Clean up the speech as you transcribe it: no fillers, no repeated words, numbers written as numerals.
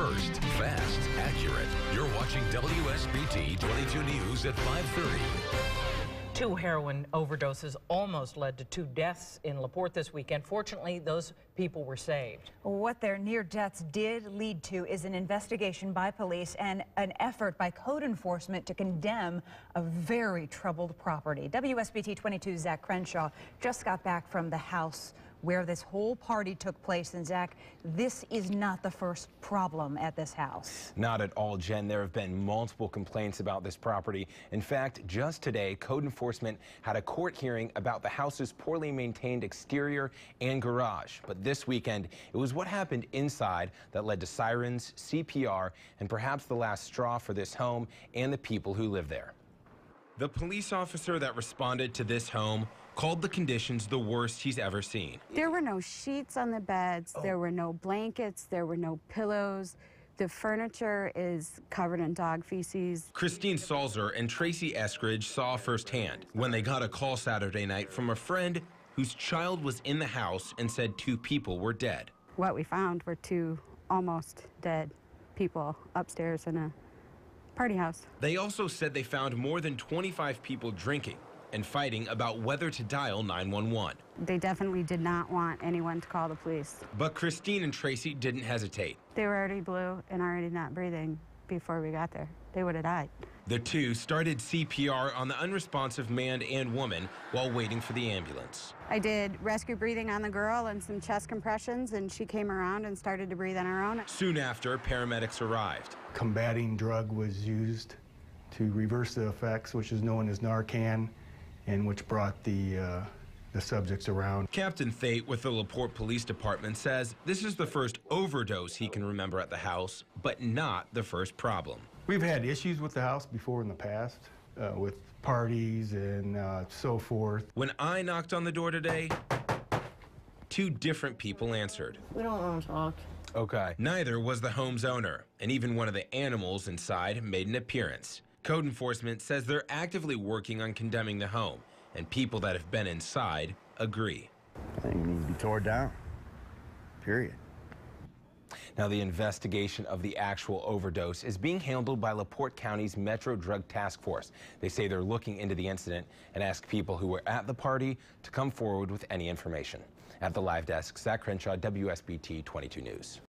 First, fast, accurate. You're watching WSBT-22 News at 5:30. 2 heroin overdoses almost led to 2 deaths in LaPorte this weekend. Fortunately, those people were saved. What their near deaths did lead to is an investigation by police and an effort by code enforcement to condemn a very troubled property. WSBT-22's Zach Crenshaw just got back from the house where this whole party took place. And Zach, this is not the first problem at this house. Not at all, Jen. There have been multiple complaints about this property. In fact, just today, code enforcement had a court hearing about the house's poorly maintained exterior and garage. But this weekend, it was what happened inside that led to sirens, CPR, and perhaps the last straw for this home and the people who live there. The police officer that responded to this home called the conditions the worst he's ever seen. There were no sheets on the beds, there were no blankets, there were no pillows. The furniture is covered in dog feces. Christine Salzer and Tracy Eskridge saw firsthand when they got a call Saturday night from a friend whose child was in the house and said 2 people were dead. What we found were 2 almost dead people upstairs in a party house. They also said they found more than 25 people drinking and fighting about whether to dial 911. They definitely did not want anyone to call the police. But Christine and Tracy didn't hesitate. They were already blue and already not breathing before we got there. They would have died. The 2 started CPR on the unresponsive man and woman while waiting for the ambulance. I did rescue breathing on the girl and some chest compressions, and she came around and started to breathe on her own. Soon after, paramedics arrived. Combating drug was used to reverse the effects, which is known as Narcan, and which brought the subjects around. Captain Thate with the LaPorte Police Department says this is the first overdose he can remember at the house, but not the first problem. We've had issues with the house before in the past, with parties and so forth. When I knocked on the door today, 2 different people answered. We don't want to talk. Okay. Neither was the home's owner, and even one of the animals inside made an appearance. Code enforcement says they're actively working on condemning the home, and people that have been inside agree. I think it needs to be torn down, period. Now, the investigation of the actual overdose is being handled by LaPorte County's Metro Drug Task Force. They say they're looking into the incident and ask people who were at the party to come forward with any information. At the live desk, Zach Crenshaw, WSBT 22 News.